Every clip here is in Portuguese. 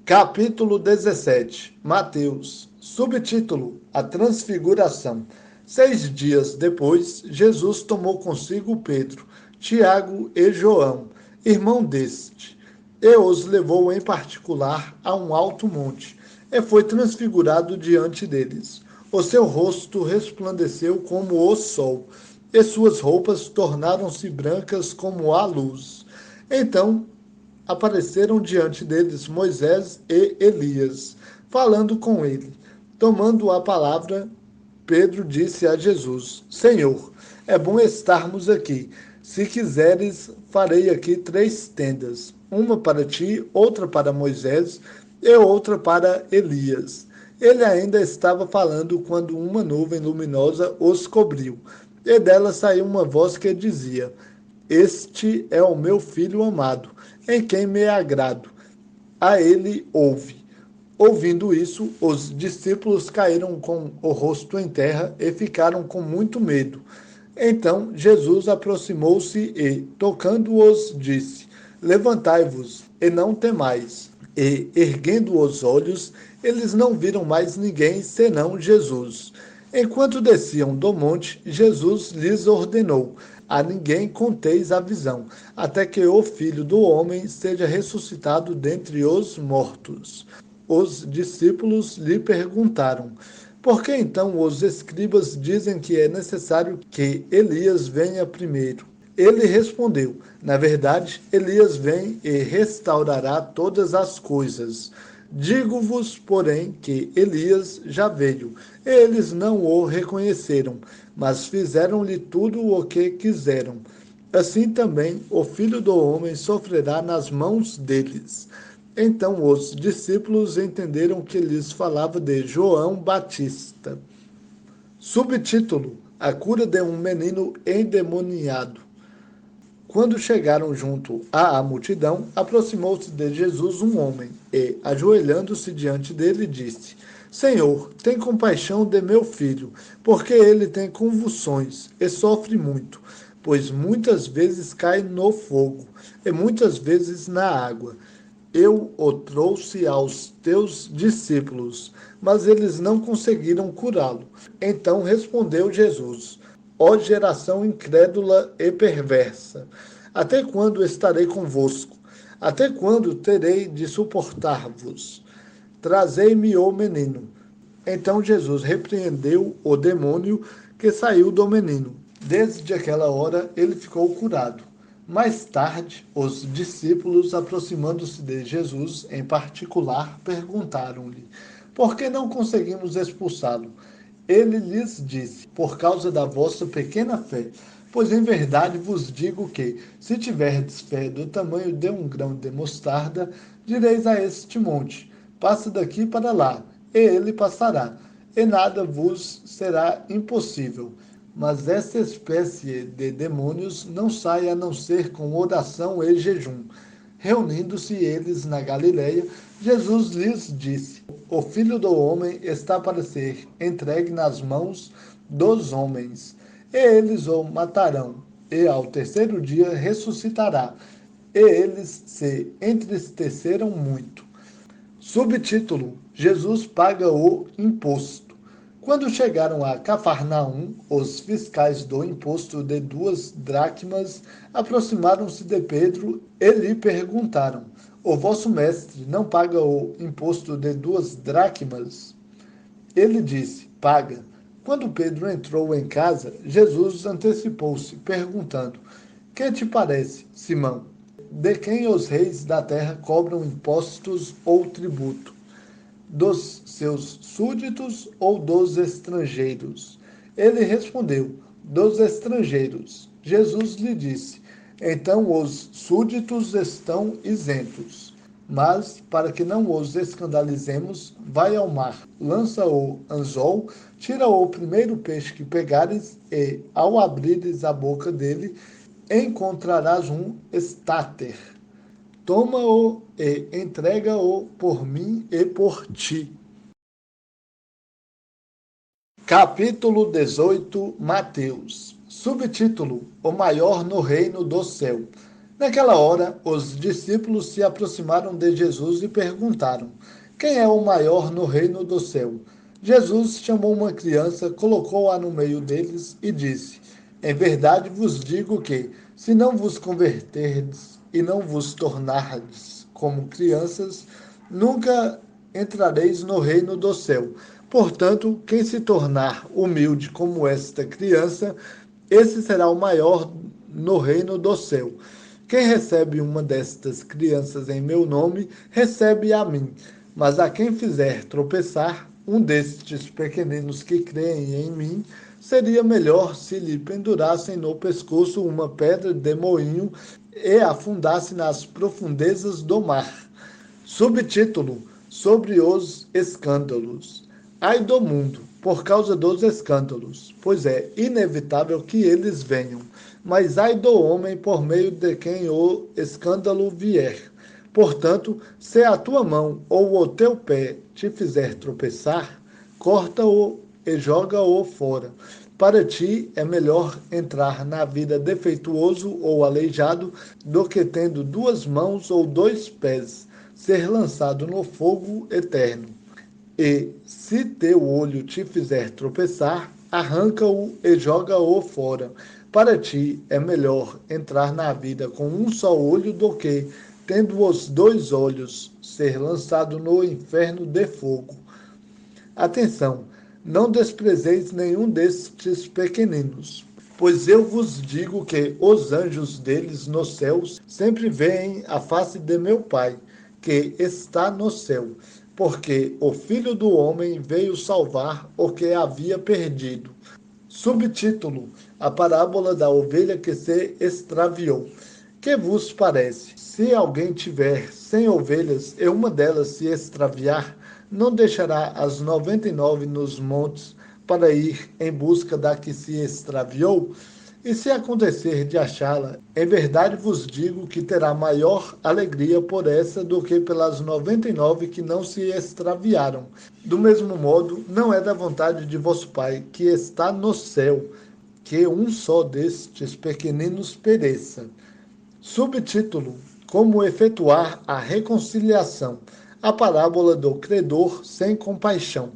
Capítulo 17. Mateus. Subtítulo: A Transfiguração. 6 dias depois, Jesus tomou consigo Pedro, Tiago e João, irmão deste, e os levou em particular a um alto monte, e foi transfigurado diante deles. O seu rosto resplandeceu como o sol, e suas roupas tornaram-se brancas como a luz. Então apareceram diante deles Moisés e Elias, falando com ele. Tomando a palavra, Pedro disse a Jesus: Senhor, é bom estarmos aqui. Se quiseres, farei aqui 3 tendas: uma para ti, outra para Moisés e outra para Elias. Ele ainda estava falando quando uma nuvem luminosa os cobriu, e dela saiu uma voz que dizia: Este é o meu filho amado, em quem me agrado. A ele ouve. Ouvindo isso, os discípulos caíram com o rosto em terra e ficaram com muito medo. Então Jesus aproximou-se e, tocando-os, disse: Levantai-vos e não temais. E, erguendo os olhos, eles não viram mais ninguém senão Jesus. Enquanto desciam do monte, Jesus lhes ordenou: A ninguém conteis a visão, até que o Filho do Homem seja ressuscitado dentre os mortos. Os discípulos lhe perguntaram: Por que então os escribas dizem que é necessário que Elias venha primeiro? Ele respondeu: Na verdade, Elias vem e restaurará todas as coisas. Digo-vos, porém, que Elias já veio. Eles não o reconheceram, mas fizeram-lhe tudo o que quiseram. Assim também o Filho do Homem sofrerá nas mãos deles. Então os discípulos entenderam que lhes falava de João Batista. Subtítulo: A cura de um menino endemoniado. Quando chegaram junto à multidão, aproximou-se de Jesus um homem e, ajoelhando-se diante dele, disse: Senhor, tem compaixão de meu filho, porque ele tem convulsões e sofre muito, pois muitas vezes cai no fogo e muitas vezes na água. Eu o trouxe aos teus discípulos, mas eles não conseguiram curá-lo. Então respondeu Jesus: Ó geração incrédula e perversa, até quando estarei convosco? Até quando terei de suportar-vos? Trazei-me o menino. Então Jesus repreendeu o demônio que saiu do menino. Desde aquela hora ele ficou curado. Mais tarde, os discípulos, aproximando-se de Jesus em particular, perguntaram-lhe: Por que não conseguimos expulsá-lo? Ele lhes disse: Por causa da vossa pequena fé. Pois em verdade vos digo que, se tiverdes fé do tamanho de um grão de mostarda, direis a este monte: Passa daqui para lá, e ele passará, e nada vos será impossível. Mas essa espécie de demônios não sai a não ser com oração e jejum. Reunindo-se eles na Galileia, Jesus lhes disse: O Filho do Homem está para ser entregue nas mãos dos homens, e eles o matarão, e ao terceiro dia ressuscitará. E eles se entristeceram muito. Subtítulo: Jesus paga o imposto. Quando chegaram a Cafarnaum, os fiscais do imposto de 2 dracmas aproximaram-se de Pedro e lhe perguntaram: O vosso mestre não paga o imposto de 2 dracmas? Ele disse: Paga. Quando Pedro entrou em casa, Jesus antecipou-se, perguntando: Que te parece, Simão? De quem os reis da terra cobram impostos ou tributo? Dos seus súditos ou dos estrangeiros? Ele respondeu: Dos estrangeiros. Jesus lhe disse: Então os súditos estão isentos. Mas, para que não os escandalizemos, vai ao mar, lança o anzol, tira o primeiro peixe que pegares, e, ao abrires a boca dele, encontrarás um estáter. Toma-o e entrega-o por mim e por ti. Capítulo 18. Mateus. Subtítulo: O maior no reino do céu. Naquela hora, os discípulos se aproximaram de Jesus e perguntaram: Quem é o maior no reino do céu? Jesus chamou uma criança, colocou-a no meio deles e disse: Em verdade vos digo que, se não vos converterdes e não vos tornardes como crianças, nunca entrareis no reino do céu. Portanto, quem se tornar humilde como esta criança, esse será o maior no reino do céu. Quem recebe uma destas crianças em meu nome, recebe a mim. Mas a quem fizer tropeçar, um destes pequeninos que creem em mim, seria melhor se lhe pendurassem no pescoço uma pedra de moinho e afundasse nas profundezas do mar. Subtítulo: Sobre os escândalos. Ai do mundo, por causa dos escândalos, pois é inevitável que eles venham. Mas ai do homem por meio de quem o escândalo vier. Portanto, se a tua mão ou o teu pé te fizer tropeçar, corta-o e joga-o fora. Para ti é melhor entrar na vida defeituoso ou aleijado do que tendo duas mãos ou dois pés ser lançado no fogo eterno. E, se teu olho te fizer tropeçar, arranca-o e joga-o fora. Para ti é melhor entrar na vida com um só olho do que, tendo os dois olhos, ser lançado no inferno de fogo. Atenção, não desprezeis nenhum destes pequeninos, pois eu vos digo que os anjos deles nos céus sempre veem a face de meu Pai, que está no céu, porque o Filho do Homem veio salvar o que havia perdido. Subtítulo: A parábola da ovelha que se extraviou. Que vos parece? Se alguém tiver 100 ovelhas e uma delas se extraviar, não deixará as 99 nos montes para ir em busca da que se extraviou? E se acontecer de achá-la, em verdade vos digo que terá maior alegria por essa do que pelas 99 que não se extraviaram. Do mesmo modo, não é da vontade de vosso Pai, que está no céu, que um só destes pequeninos pereça. Subtítulo: Como efetuar a reconciliação. A parábola do credor sem compaixão.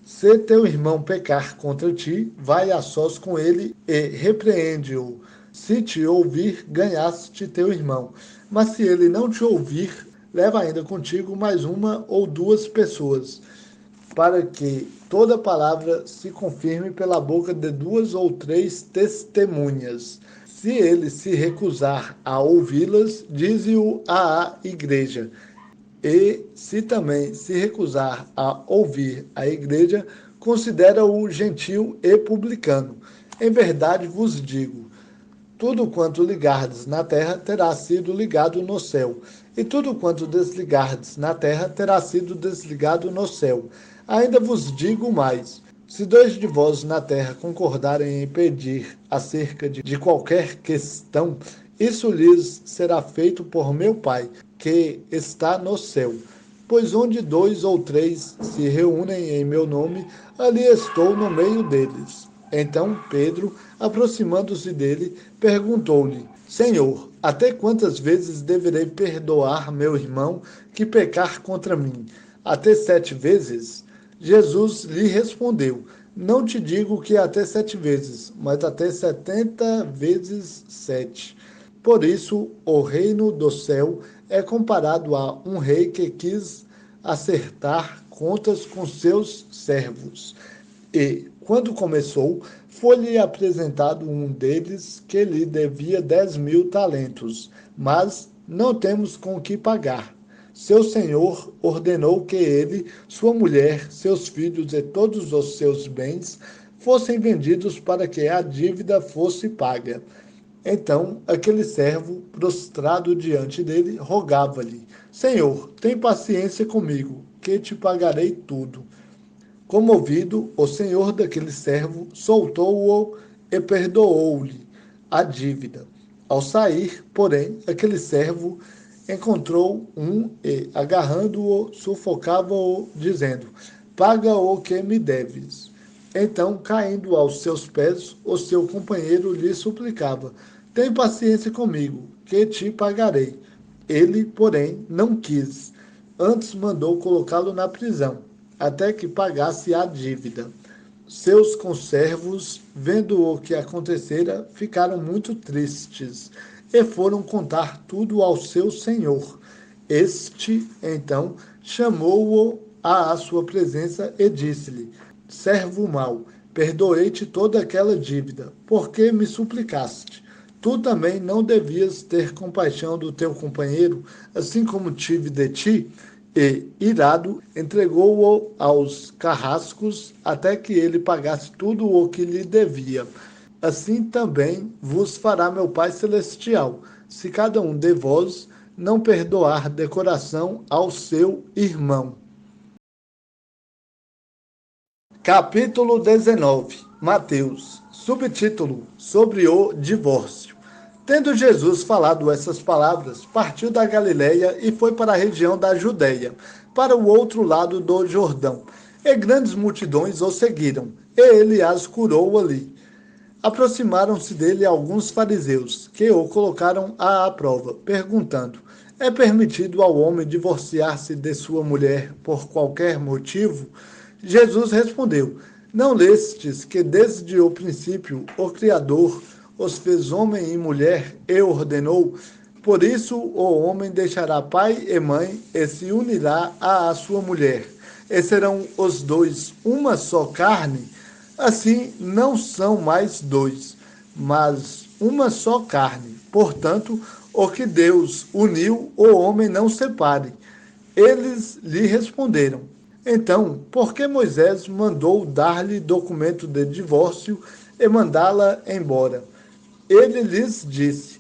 Se teu irmão pecar contra ti, vai a sós com ele e repreende-o. Se te ouvir, ganhaste teu irmão. Mas se ele não te ouvir, leva ainda contigo mais uma ou duas pessoas, para que toda palavra se confirme pela boca de duas ou três testemunhas. Se ele se recusar a ouvi-las, dize-o à igreja. E, se também se recusar a ouvir a igreja, considera-o gentil e publicano. Em verdade vos digo, tudo quanto ligardes na terra terá sido ligado no céu, e tudo quanto desligardes na terra terá sido desligado no céu. Ainda vos digo mais: se dois de vós na terra concordarem em pedir acerca de qualquer questão, isso lhes será feito por meu Pai, que está no céu. Pois onde dois ou três se reúnem em meu nome, ali estou no meio deles. Então Pedro, aproximando-se dele, perguntou-lhe: Senhor, até quantas vezes deverei perdoar meu irmão que pecar contra mim? Até 7 vezes? Jesus lhe respondeu: Não te digo que até 7 vezes, mas até 70 vezes 7. Por isso, o reino do céu é comparado a um rei que quis acertar contas com seus servos. E, quando começou, foi-lhe apresentado um deles que lhe devia 10.000 talentos, mas não temos com que pagar. Seu senhor ordenou que ele, sua mulher, seus filhos e todos os seus bens fossem vendidos para que a dívida fosse paga. Então aquele servo, prostrado diante dele, rogava-lhe: Senhor, tem paciência comigo, que te pagarei tudo. Comovido, o senhor daquele servo soltou-o e perdoou-lhe a dívida. Ao sair, porém, aquele servo encontrou um e, agarrando-o, sufocava-o, dizendo: Paga o que me deves. Então, caindo aos seus pés, o seu companheiro lhe suplicava: Tem paciência comigo, que te pagarei. Ele, porém, não quis. Antes mandou colocá-lo na prisão, até que pagasse a dívida. Seus conservos, vendo o que acontecera, ficaram muito tristes e foram contar tudo ao seu senhor. Este, então, chamou-o à sua presença e disse-lhe: Servo mau, perdoei-te toda aquela dívida, porque me suplicaste. Tu também não devias ter compaixão do teu companheiro, assim como tive de ti? E, irado, entregou-o aos carrascos até que ele pagasse tudo o que lhe devia. Assim também vos fará meu Pai Celestial, se cada um de vós não perdoar de coração ao seu irmão. Capítulo 19. Mateus. Subtítulo: Sobre o divórcio. Tendo Jesus falado essas palavras, partiu da Galiléia e foi para a região da Judéia, para o outro lado do Jordão. E grandes multidões o seguiram, e ele as curou ali. Aproximaram-se dele alguns fariseus, que o colocaram à prova, perguntando: É permitido ao homem divorciar-se de sua mulher por qualquer motivo? Jesus respondeu: Não lestes que desde o princípio o Criador os fez homem e mulher e ordenou: Por isso o homem deixará pai e mãe e se unirá à sua mulher, e serão os dois uma só carne? Assim não são mais dois, mas uma só carne. Portanto, o que Deus uniu, o homem não separe. Eles lhe responderam: Então, por que Moisés mandou dar-lhe documento de divórcio e mandá-la embora? Ele lhes disse: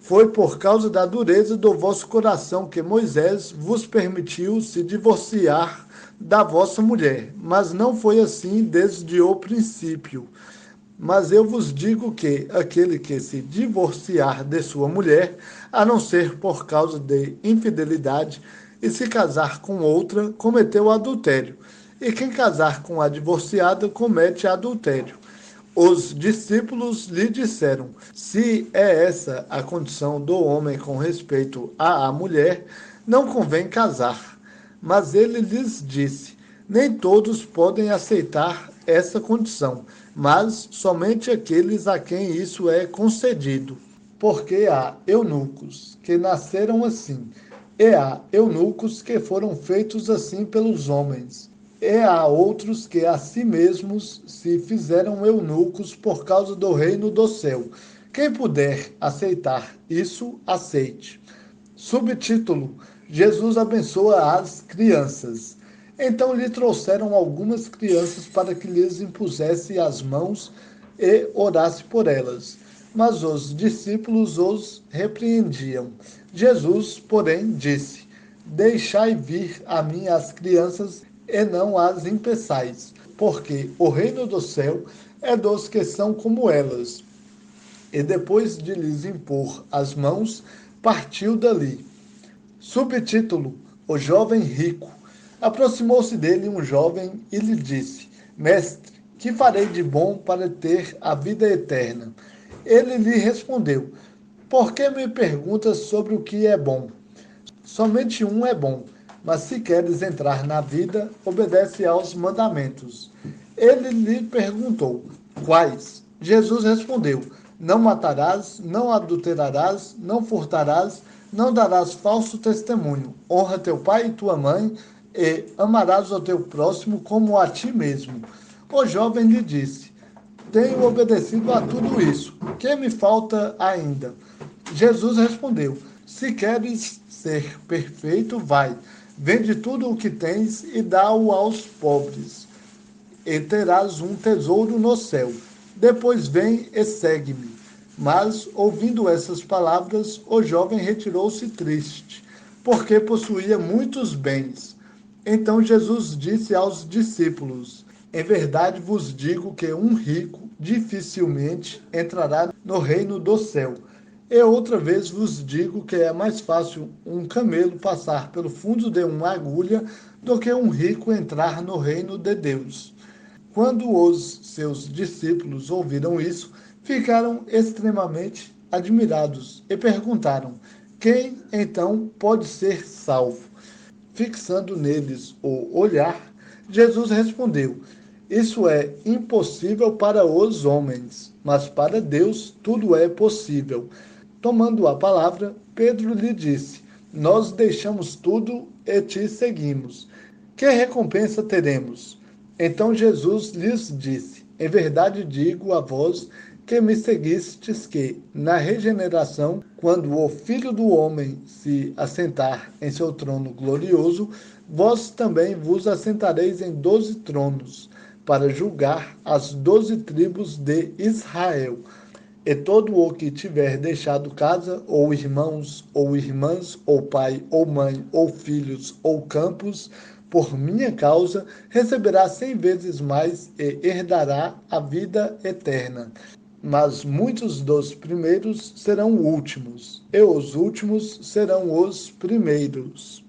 Foi por causa da dureza do vosso coração que Moisés vos permitiu se divorciar da vossa mulher, mas não foi assim desde o princípio. Mas eu vos digo que aquele que se divorciar de sua mulher, a não ser por causa de infidelidade, e se casar com outra, cometeu adultério. E quem casar com a divorciada, comete adultério. Os discípulos lhe disseram: Se é essa a condição do homem com respeito à mulher, não convém casar. Mas ele lhes disse: Nem todos podem aceitar essa condição, mas somente aqueles a quem isso é concedido. Porque há eunucos que nasceram assim, e há eunucos que foram feitos assim pelos homens. E há outros que a si mesmos se fizeram eunucos por causa do reino do céu. Quem puder aceitar isso, aceite. Subtítulo: Jesus abençoa as crianças. Então lhe trouxeram algumas crianças para que lhes impusesse as mãos e orasse por elas. Mas os discípulos os repreendiam. Jesus, porém, disse: Deixai vir a mim as crianças e não as impeçais, porque o reino do céu é dos que são como elas. E depois de lhes impor as mãos, partiu dali. Subtítulo: O jovem rico. Aproximou-se dele um jovem e lhe disse: Mestre, que farei de bom para ter a vida eterna? Ele lhe respondeu: Por que me perguntas sobre o que é bom? Somente um é bom, mas se queres entrar na vida, obedece aos mandamentos. Ele lhe perguntou: Quais? Jesus respondeu: Não matarás, não adulterarás, não furtarás, não darás falso testemunho. Honra teu pai e tua mãe, e amarás o teu próximo como a ti mesmo. O jovem lhe disse: Tenho obedecido a tudo isso. Que me falta ainda? Jesus respondeu: Se queres ser perfeito, vai. Vende tudo o que tens e dá-o aos pobres, e terás um tesouro no céu. Depois vem e segue-me. Mas, ouvindo essas palavras, o jovem retirou-se triste, porque possuía muitos bens. Então Jesus disse aos discípulos: Em verdade vos digo que um rico dificilmente entrará no reino do céu. E outra vez vos digo que é mais fácil um camelo passar pelo fundo de uma agulha do que um rico entrar no reino de Deus. Quando os seus discípulos ouviram isso, ficaram extremamente admirados e perguntaram: quem então pode ser salvo? Fixando neles o olhar, Jesus respondeu: isso é impossível para os homens, mas para Deus tudo é possível. Tomando a palavra, Pedro lhe disse: nós deixamos tudo e te seguimos. Que recompensa teremos? Então Jesus lhes disse: em verdade digo a vós que me seguistes que, na regeneração, quando o Filho do Homem se assentar em seu trono glorioso, vós também vos assentareis em 12 tronos, para julgar as 12 tribos de Israel. E todo o que tiver deixado casa, ou irmãos, ou irmãs, ou pai, ou mãe, ou filhos, ou campos, por minha causa, receberá 100 vezes mais e herdará a vida eterna. Mas muitos dos primeiros serão últimos, e os últimos serão os primeiros.